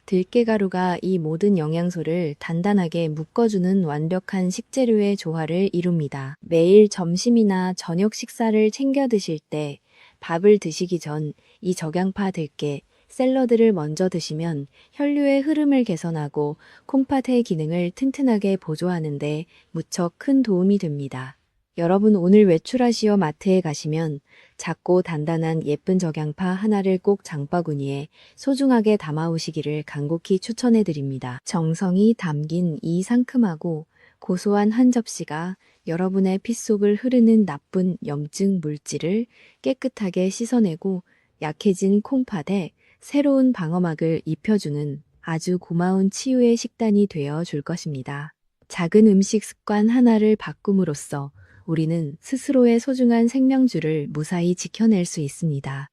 S1: 들깨가루가 이 모든 영양소를 단단하게 묶어주는 완벽한 식재료의 조화를 이룹니다. 매일 점심이나 저녁 식사를 챙겨 드실 때 밥을 드시기 전 이 적양파 들깨 샐러드를 먼저 드시면 혈류의 흐름을 개선하고 콩팥의 기능을 튼튼하게 보조하는 데 무척 큰 도움이 됩니다. 여러분 오늘 외출하시어 마트에 가시면 작고 단단한 예쁜 적양파 하나를 꼭 장바구니에 소중하게 담아오시기를 간곡히 추천해 드립니다. 정성이 담긴 이 상큼하고 고소한 한 접시가 여러분의 피 속을 흐르는 나쁜 염증 물질을 깨끗하게 씻어내고 약해진 콩팥에 새로운 방어막을 입혀주는 아주 고마운 치유의 식단이 되어 줄 것입니다. 작은 음식 습관 하나를 바꿈으로써 우리는 스스로의 소중한 생명줄을 무사히 지켜낼 수 있습니다.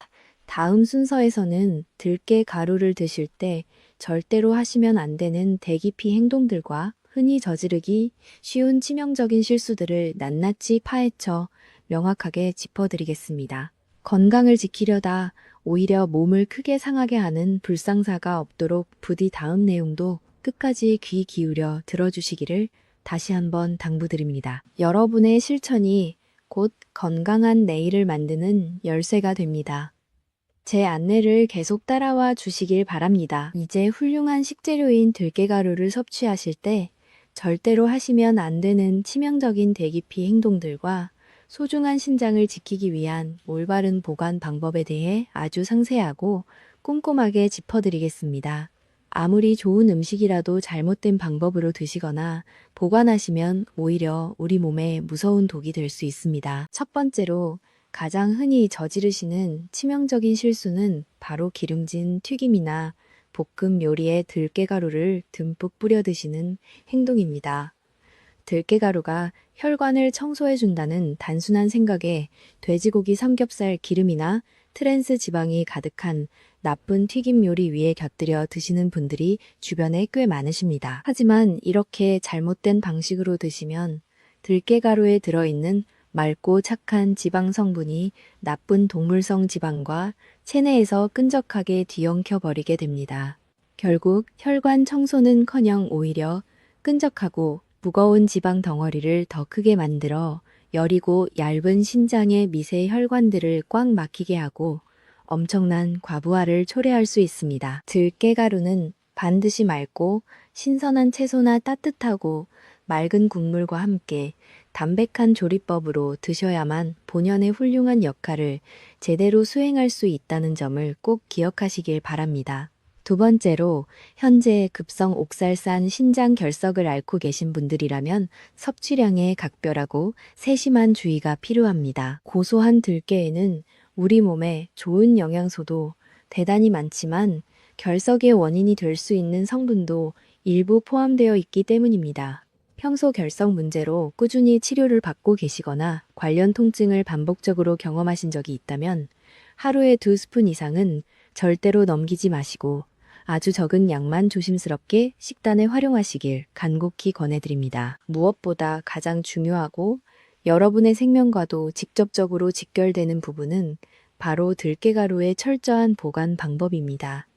S1: 다음 순서에서는 들깨 가루를 드실 때 절대로 하시면 안 되는 대기피 행동들과 흔히 저지르기 쉬운 치명적인 실수들을 낱낱이 파헤쳐 명확하게 짚어드리겠습니다. 건강을 지키려다 오히려 몸을 크게 상하게 하는 불상사가 없도록 부디 다음 내용도 끝까지 귀 기울여 들어주시기를 다시 한번 당부드립니다. 여러분의 실천이 곧 건강한 내일을 만드는 열쇠가 됩니다. 제 안내를 계속 따라와 주시길 바랍니다. 이제 훌륭한 식재료인 들깨가루를 섭취하실 때 절대로 하시면 안 되는 치명적인 대기피 행동들과 소중한 신장을 지키기 위한 올바른 보관 방법에 대해 아주 상세하고 꼼꼼하게 짚어드리겠습니다. 아무리 좋은 음식이라도 잘못된 방법으로 드시거나 보관하시면 오히려 우리 몸에 무서운 독이 될 수 있습니다. 첫 번째로 가장 흔히 저지르시는 치명적인 실수는 바로 기름진 튀김이나 볶음 요리에 들깨가루를 듬뿍 뿌려 드시는 행동입니다. 들깨가루가 혈관을 청소해준다는 단순한 생각에 돼지고기 삼겹살 기름이나 트랜스 지방이 가득한 나쁜 튀김 요리 위에 곁들여 드시는 분들이 주변에 꽤 많으십니다. 하지만 이렇게 잘못된 방식으로 드시면 들깨가루에 들어있는 맑고 착한 지방 성분이 나쁜 동물성 지방과 체내에서 끈적하게 뒤엉켜 버리게 됩니다. 결국 혈관 청소는커녕 오히려 끈적하고 무거운 지방 덩어리를 더 크게 만들어 여리고 얇은 신장의 미세 혈관들을 꽉 막히게 하고 엄청난 과부하를 초래할 수 있습니다. 들깨가루는 반드시 맑고 신선한 채소나 따뜻하고 맑은 국물과 함께 담백한 조리법으로 드셔야만 본연의 훌륭한 역할을 제대로 수행할 수 있다는 점을 꼭 기억하시길 바랍니다. 두 번째로 현재 급성 옥살산 신장 결석을 앓고 계신 분들이라면 섭취량에 각별하고 세심한 주의가 필요합니다. 고소한 들깨에는 우리 몸에 좋은 영양소도 대단히 많지만 결석의 원인이 될 수 있는 성분도 일부 포함되어 있기 때문입니다. 평소 결석 문제로 꾸준히 치료를 받고 계시거나 관련 통증을 반복적으로 경험하신 적이 있다면 하루에 2스푼 이상은 절대로 넘기지 마시고 아주 적은 양만 조심스럽게 식단에 활용하시길 간곡히 권해드립니다. 무엇보다 가장 중요하고 여러분의 생명과도 직접적으로 직결되는 부분은 바로 들깨가루의 철저한 보관 방법입니다.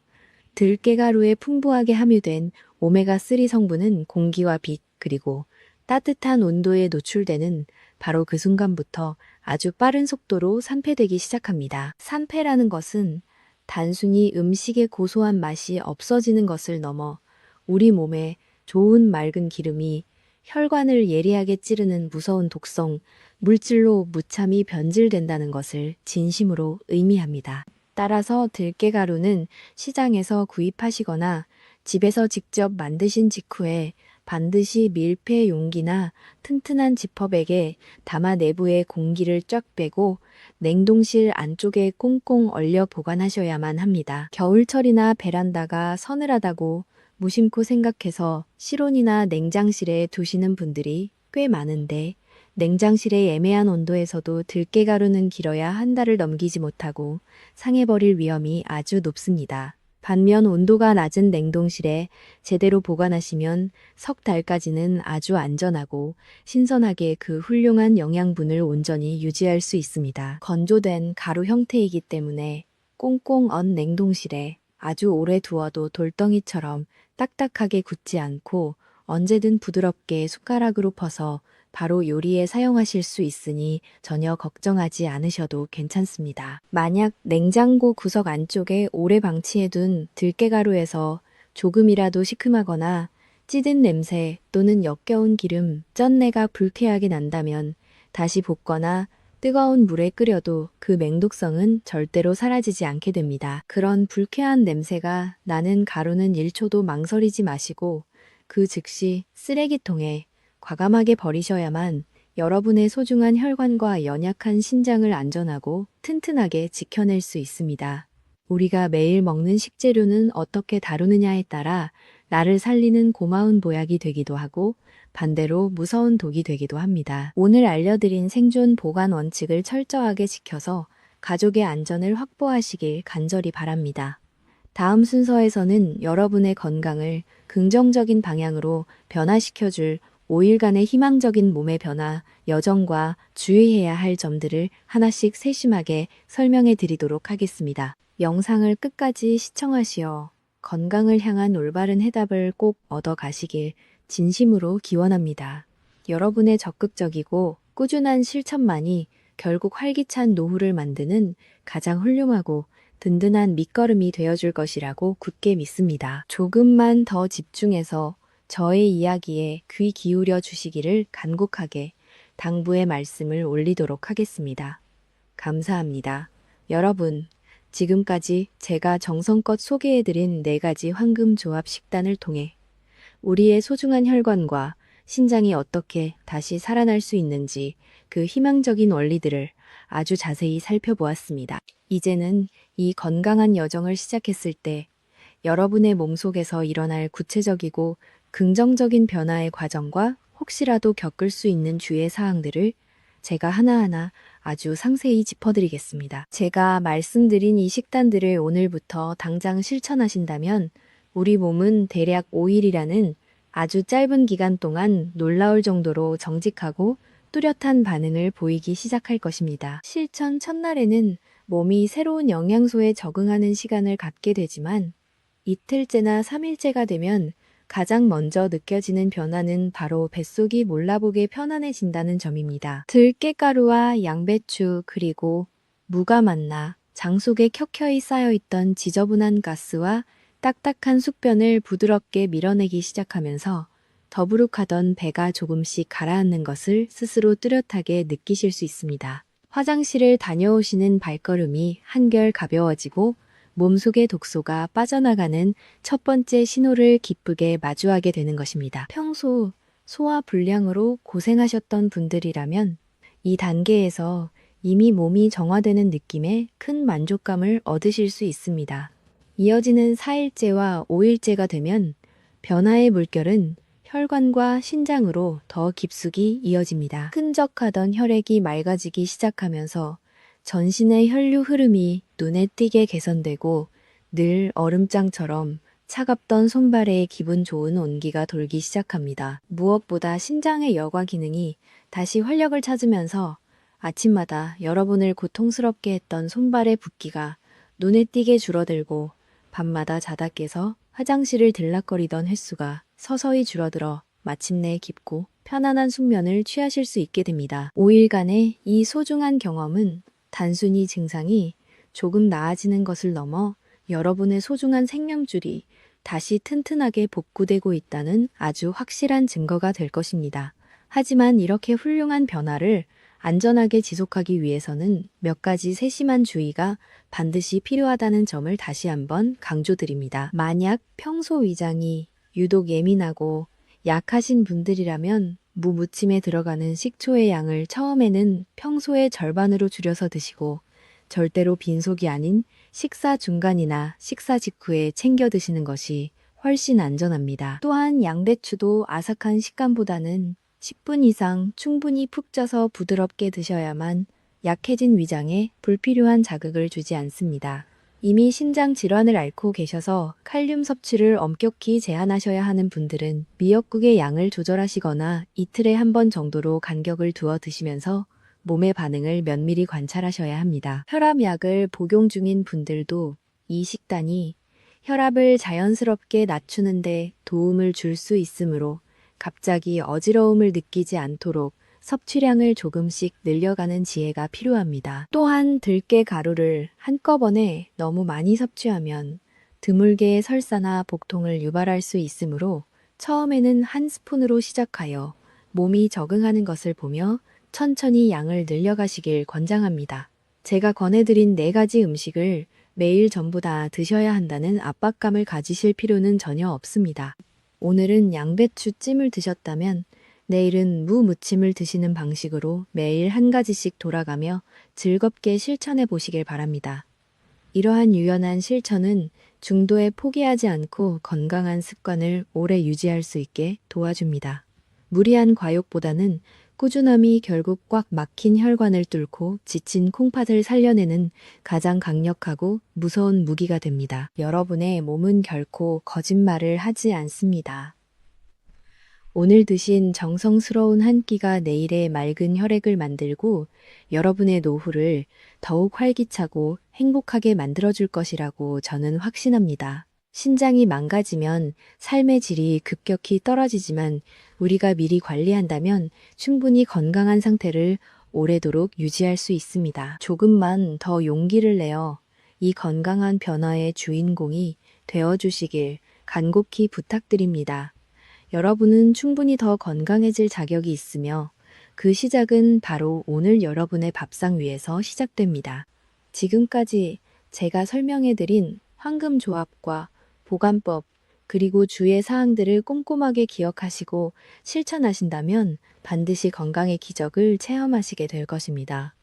S1: 들깨가루에 풍부하게 함유된 오메가3 성분은 공기와 빛, 그리고 따뜻한 온도에 노출되는 바로 그 순간부터 아주 빠른 속도로 산패되기 시작합니다. 산패라는 것은 단순히 음식의 고소한 맛이 없어지는 것을 넘어 우리 몸에 좋은 맑은 기름이 혈관을 예리하게 찌르는 무서운 독성, 물질로 무참히 변질된다는 것을 진심으로 의미합니다. 따라서 들깨가루는 시장에서 구입하시거나 집에서 직접 만드신 직후에 반드시 밀폐 용기나 튼튼한 지퍼백에 담아 내부의 공기를 쫙 빼고 냉동실 안쪽에 꽁꽁 얼려 보관하셔야만 합니다. 겨울철이나 베란다가 서늘하다고 무심코 생각해서 실온이나 냉장실에 두시는 분들이 꽤 많은데 냉장실의 애매한 온도에서도 들깨가루는 길어야 한 달을 넘기지 못하고 상해버릴 위험이 아주 높습니다. 반면 온도가 낮은 냉동실에 제대로 보관하시면 석 달까지는 아주 안전하고 신선하게 그 훌륭한 영양분을 온전히 유지할 수 있습니다. 건조된 가루 형태이기 때문에 꽁꽁 언 냉동실에 아주 오래 두어도 돌덩이처럼 딱딱하게 굳지 않고 언제든 부드럽게 숟가락으로 퍼서 바로 요리에 사용하실 수 있으니 전혀 걱정하지 않으셔도 괜찮습니다. 만약 냉장고 구석 안쪽에 오래 방치해둔 들깨가루에서 조금이라도 시큼하거나 찌든 냄새 또는 역겨운 기름, 쩐내가 불쾌하게 난다면 다시 볶거나 뜨거운 물에 끓여도 그 맹독성은 절대로 사라지지 않게 됩니다. 그런 불쾌한 냄새가 나는 가루는 1초도 망설이지 마시고 그 즉시 쓰레기통에 과감하게 버리셔야만 여러분의 소중한 혈관과 연약한 신장을 안전하고 튼튼하게 지켜낼 수 있습니다. 우리가 매일 먹는 식재료는 어떻게 다루느냐에 따라 나를 살리는 고마운 보약이 되기도 하고 반대로 무서운 독이 되기도 합니다. 오늘 알려드린 생존 보관 원칙을 철저하게 지켜서 가족의 안전을 확보하시길 간절히 바랍니다. 다음 순서에서는 여러분의 건강을 긍정적인 방향으로 변화시켜줄 5일간의 희망적인 몸의 변화, 여정과 주의해야 할 점들을 하나씩 세심하게 설명해 드리도록 하겠습니다. 영상을 끝까지 시청하시어 건강을 향한 올바른 해답을 꼭 얻어 가시길 진심으로 기원합니다. 여러분의 적극적이고 꾸준한 실천만이 결국 활기찬 노후를 만드는 가장 훌륭하고 든든한 밑거름이 되어줄 것이라고 굳게 믿습니다. 조금만 더 집중해서 저의 이야기에 귀 기울여 주시기를 간곡하게 당부의 말씀을 올리도록 하겠습니다. 감사합니다. 여러분, 지금까지 제가 정성껏 소개해드린 4가지 황금 조합 식단을 통해 우리의 소중한 혈관과 신장이 어떻게 다시 살아날 수 있는지 그 희망적인 원리들을 아주 자세히 살펴보았습니다. 이제는 이 건강한 여정을 시작했을 때 여러분의 몸속에서 일어날 구체적이고 긍정적인 변화의 과정과 혹시라도 겪을 수 있는 주의 사항들을 제가 하나하나 아주 상세히 짚어드리겠습니다. 제가 말씀드린 이 식단들을 오늘부터 당장 실천하신다면 우리 몸은 대략 5일이라는 아주 짧은 기간 동안 놀라울 정도로 정직하고 뚜렷한 반응을 보이기 시작할 것입니다. 실천 첫날에는 몸이 새로운 영양소에 적응하는 시간을 갖게 되지만 이틀째나 3일째가 되면 가장 먼저 느껴지는 변화는 바로 뱃속이 몰라보게 편안해진다는 점입니다. 들깨가루와 양배추 그리고 무가 만나 장 속에 켜켜이 쌓여있던 지저분한 가스와 딱딱한 숙변을 부드럽게 밀어내기 시작하면서 더부룩하던 배가 조금씩 가라앉는 것을 스스로 뚜렷하게 느끼실 수 있습니다. 화장실을 다녀오시는 발걸음이 한결 가벼워지고 몸속의 독소가 빠져나가는 첫 번째 신호를 기쁘게 마주하게 되는 것입니다. 평소 소화 불량으로 고생하셨던 분들이라면 이 단계에서 이미 몸이 정화되는 느낌에 큰 만족감을 얻으실 수 있습니다. 이어지는 4일째와 5일째가 되면 변화의 물결은 혈관과 신장으로 더 깊숙이 이어집니다. 끈적하던 혈액이 맑아지기 시작하면서 전신의 혈류 흐름이 눈에 띄게 개선되고 늘 얼음장처럼 차갑던 손발에 기분 좋은 온기가 돌기 시작합니다. 무엇보다 신장의 여과 기능이 다시 활력을 찾으면서 아침마다 여러분을 고통스럽게 했던 손발의 붓기가 눈에 띄게 줄어들고 밤마다 자다 깨서 화장실을 들락거리던 횟수가 서서히 줄어들어 마침내 깊고 편안한 숙면을 취하실 수 있게 됩니다. 5일간의 이 소중한 경험은 단순히 증상이 조금 나아지는 것을 넘어 여러분의 소중한 생명줄이 다시 튼튼하게 복구되고 있다는 아주 확실한 증거가 될 것입니다. 하지만 이렇게 훌륭한 변화를 안전하게 지속하기 위해서는 몇 가지 세심한 주의가 반드시 필요하다는 점을 다시 한번 강조드립니다. 만약 평소 위장이 유독 예민하고 약하신 분들이라면 무 무침에 들어가는 식초의 양을 처음에는 평소의 절반으로 줄여서 드시고 절대로 빈속이 아닌 식사 중간이나 식사 직후에 챙겨 드시는 것이 훨씬 안전합니다. 또한 양배추도 아삭한 식감보다는 10분 이상 충분히 푹 쪄서 부드럽게 드셔야만 약해진 위장에 불필요한 자극을 주지 않습니다. 이미 신장 질환을 앓고 계셔서 칼륨 섭취를 엄격히 제한하셔야 하는 분들은 미역국의 양을 조절하시거나 이틀에 한 번 정도로 간격을 두어 드시면서 몸의 반응을 면밀히 관찰하셔야 합니다. 혈압약을 복용 중인 분들도 이 식단이 혈압을 자연스럽게 낮추는 데 도움을 줄 수 있으므로 갑자기 어지러움을 느끼지 않도록 섭취량을 조금씩 늘려가는 지혜가 필요합니다. 또한 들깨 가루를 한꺼번에 너무 많이 섭취하면 드물게 설사나 복통을 유발할 수 있으므로 처음에는 한 스푼으로 시작하여 몸이 적응하는 것을 보며 천천히 양을 늘려가시길 권장합니다. 제가 권해드린 4가지 음식을 매일 전부 다 드셔야 한다는 압박감을 가지실 필요는 전혀 없습니다. 오늘은 양배추 찜을 드셨다면 내일은 무 무침을 드시는 방식으로 매일 한 가지씩 돌아가며 즐겁게 실천해 보시길 바랍니다. 이러한 유연한 실천은 중도에 포기하지 않고 건강한 습관을 오래 유지할 수 있게 도와줍니다. 무리한 과욕보다는 꾸준함이 결국 꽉 막힌 혈관을 뚫고 지친 콩팥을 살려내는 가장 강력하고 무서운 무기가 됩니다. 여러분의 몸은 결코 거짓말을 하지 않습니다. 오늘 드신 정성스러운 한 끼가 내일의 맑은 혈액을 만들고 여러분의 노후를 더욱 활기차고 행복하게 만들어줄 것이라고 저는 확신합니다. 신장이 망가지면 삶의 질이 급격히 떨어지지만 우리가 미리 관리한다면 충분히 건강한 상태를 오래도록 유지할 수 있습니다. 조금만 더 용기를 내어 이 건강한 변화의 주인공이 되어주시길 간곡히 부탁드립니다. 여러분은 충분히 더 건강해질 자격이 있으며 그 시작은 바로 오늘 여러분의 밥상 위에서 시작됩니다. 지금까지 제가 설명해드린 황금조합과 보관법, 그리고 주의 사항들을 꼼꼼하게 기억하시고 실천하신다면 반드시 건강의 기적을 체험하시게 될 것입니다.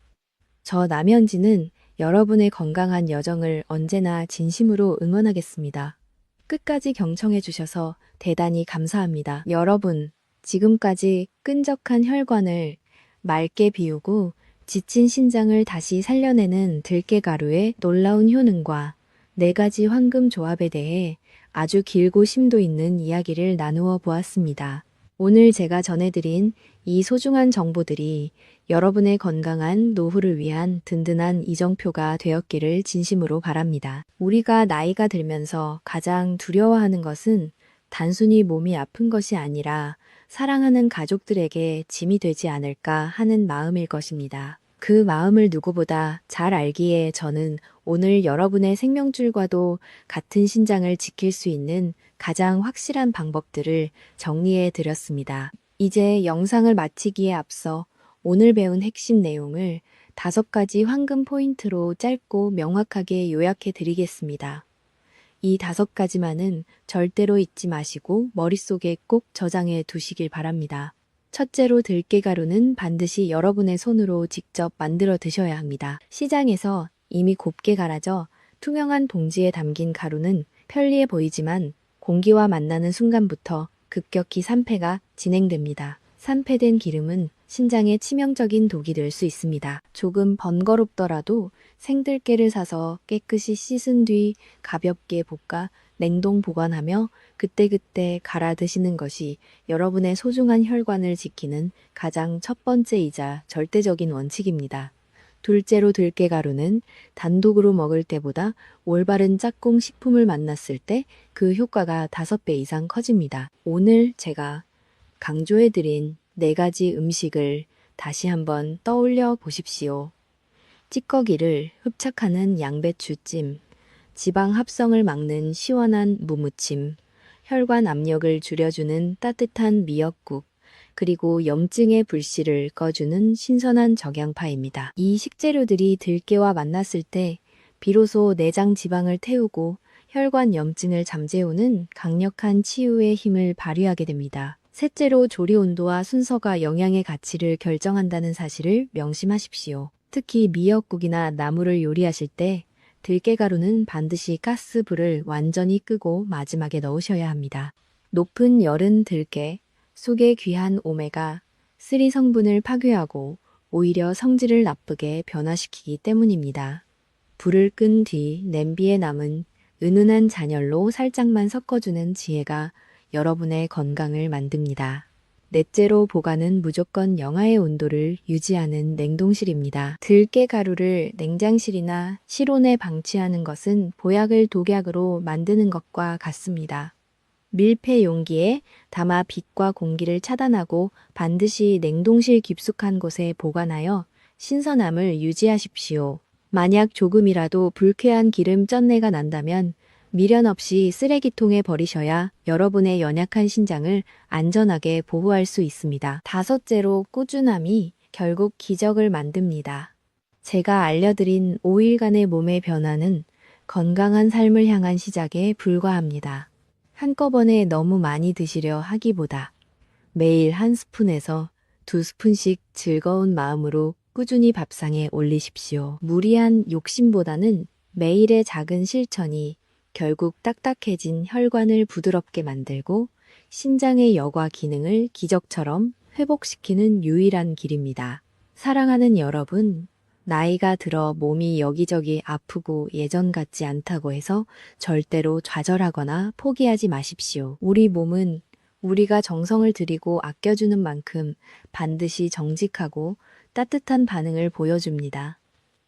S1: 저 남현지는 여러분의 건강한 여정을 언제나 진심으로 응원하겠습니다. 끝까지 경청해 주셔서 대단히 감사합니다. 여러분, 지금까지 끈적한 혈관을 맑게 비우고 지친 신장을 다시 살려내는 들깨가루의 놀라운 효능과 4가지 황금 조합에 대해 아주 길고 심도 있는 이야기를 나누어 보았습니다. 오늘 제가 전해드린 이 소중한 정보들이 여러분의 건강한 노후를 위한 든든한 이정표가 되었기를 진심으로 바랍니다. 우리가 나이가 들면서 가장 두려워하는 것은 단순히 몸이 아픈 것이 아니라 사랑하는 가족들에게 짐이 되지 않을까 하는 마음일 것입니다. 그 마음을 누구보다 잘 알기에 저는 오늘 여러분의 생명줄과도 같은 신장을 지킬 수 있는 가장 확실한 방법들을 정리해 드렸습니다. 이제 영상을 마치기에 앞서 오늘 배운 핵심 내용을 5가지 황금 포인트로 짧고 명확하게 요약해 드리겠습니다. 이 5가지만은 절대로 잊지 마시고 머릿속에 꼭 저장해 두시길 바랍니다. 첫째로 들깨가루는 반드시 여러분의 손으로 직접 만들어 드셔야 합니다. 시장에서 이미 곱게 갈아져 투명한 봉지에 담긴 가루는 편리해 보이지만 공기와 만나는 순간부터 급격히 산패가 진행됩니다. 산패된 기름은 신장에 치명적인 독이 될 수 있습니다. 조금 번거롭더라도 생들깨를 사서 깨끗이 씻은 뒤 가볍게 볶아 냉동 보관하며 그때그때 갈아 드시는 것이 여러분의 소중한 혈관을 지키는 가장 첫 번째이자 절대적인 원칙입니다. 둘째로 들깨가루는 단독으로 먹을 때보다 올바른 짝꿍 식품을 만났을 때 그 효과가 5배 이상 커집니다. 오늘 제가 강조해드린 4가지 음식을 다시 한번 떠올려 보십시오. 찌꺼기를 흡착하는 양배추찜, 지방 합성을 막는 시원한 무무침, 혈관 압력을 줄여주는 따뜻한 미역국, 그리고 염증의 불씨를 꺼주는 신선한 적양파입니다. 이 식재료들이 들깨와 만났을 때 비로소 내장 지방을 태우고 혈관 염증을 잠재우는 강력한 치유의 힘을 발휘하게 됩니다. 셋째로 조리 온도와 순서가 영양의 가치를 결정한다는 사실을 명심하십시오. 특히 미역국이나 나물을 요리하실 때 들깨가루는 반드시 가스불을 완전히 끄고 마지막에 넣으셔야 합니다. 높은 열은 들깨, 속의 귀한 오메가3 성분을 파괴하고 오히려 성질을 나쁘게 변화시키기 때문입니다. 불을 끈 뒤 냄비에 남은 은은한 잔열로 살짝만 섞어주는 지혜가 여러분의 건강을 만듭니다. 넷째로 보관은 무조건 영하의 온도를 유지하는 냉동실입니다. 들깨가루를 냉장실이나 실온에 방치하는 것은 보약을 독약으로 만드는 것과 같습니다. 밀폐 용기에 담아 빛과 공기를 차단하고 반드시 냉동실 깊숙한 곳에 보관하여 신선함을 유지하십시오. 만약 조금이라도 불쾌한 기름 쩐내가 난다면 미련 없이 쓰레기통에 버리셔야 여러분의 연약한 신장을 안전하게 보호할 수 있습니다. 5째로 꾸준함이 결국 기적을 만듭니다. 제가 알려드린 5일간의 몸의 변화는 건강한 삶을 향한 시작에 불과합니다. 한꺼번에 너무 많이 드시려 하기보다 매일 1스푼에서 2스푼씩 즐거운 마음으로 꾸준히 밥상에 올리십시오. 무리한 욕심보다는 매일의 작은 실천이 결국 딱딱해진 혈관을 부드럽게 만들고 신장의 여과 기능을 기적처럼 회복시키는 유일한 길입니다. 사랑하는 여러분, 나이가 들어 몸이 여기저기 아프고 예전 같지 않다고 해서 절대로 좌절하거나 포기하지 마십시오. 우리 몸은 우리가 정성을 들이고 아껴주는 만큼 반드시 정직하고 따뜻한 반응을 보여줍니다.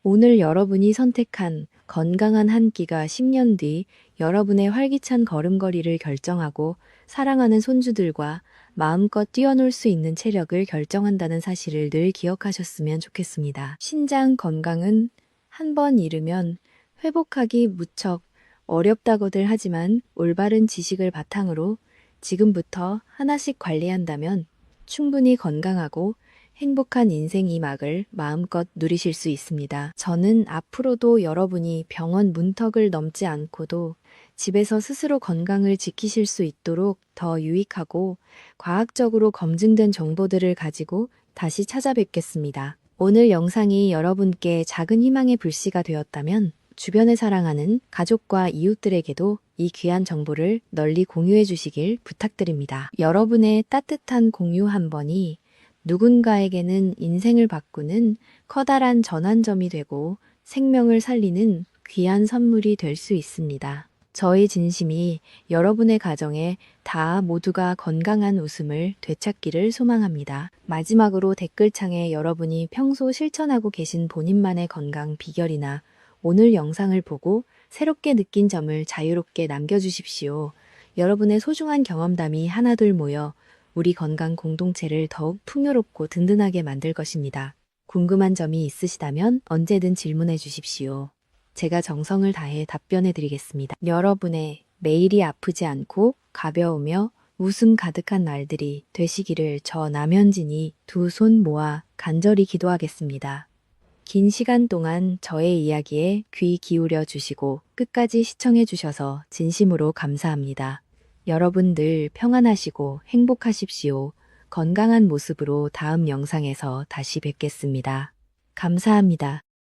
S1: 오늘 여러분이 선택한 건강한 한 끼가 10년 뒤 여러분의 활기찬 걸음걸이를 결정하고 사랑하는 손주들과 마음껏 뛰어놀 수 있는 체력을 결정한다는 사실을 늘 기억하셨으면 좋겠습니다. 신장 건강은 한 번 잃으면 회복하기 무척 어렵다고들 하지만 올바른 지식을 바탕으로 지금부터 하나씩 관리한다면 충분히 건강하고 행복한 인생 2막을 마음껏 누리실 수 있습니다. 저는 앞으로도 여러분이 병원 문턱을 넘지 않고도 집에서 스스로 건강을 지키실 수 있도록 더 유익하고 과학적으로 검증된 정보들을 가지고 다시 찾아뵙겠습니다. 오늘 영상이 여러분께 작은 희망의 불씨가 되었다면 주변에 사랑하는 가족과 이웃들에게도 이 귀한 정보를 널리 공유해 주시길 부탁드립니다. 여러분의 따뜻한 공유 한 번이 누군가에게는 인생을 바꾸는 커다란 전환점이 되고 생명을 살리는 귀한 선물이 될 수 있습니다. 저희 진심이 여러분의 가정에 다 모두가 건강한 웃음을 되찾기를 소망합니다. 마지막으로 댓글창에 여러분이 평소 실천하고 계신 본인만의 건강 비결이나 오늘 영상을 보고 새롭게 느낀 점을 자유롭게 남겨주십시오. 여러분의 소중한 경험담이 하나둘 모여 우리 건강 공동체를 더욱 풍요롭고 든든하게 만들 것입니다. 궁금한 점이 있으시다면 언제든 질문해 주십시오. 제가 정성을 다해 답변해 드리겠습니다. 여러분의 매일이 아프지 않고 가벼우며 웃음 가득한 날들이 되시기를 저 남현진이 두 손 모아 간절히 기도하겠습니다. 긴 시간 동안 저의 이야기에 귀 기울여 주시고 끝까지 시청해 주셔서 진심으로 감사합니다. 여러분 늘 평안하시고 행복하십시오. 건강한 모습으로 다음 영상에서 다시 뵙겠습니다. 감사합니다.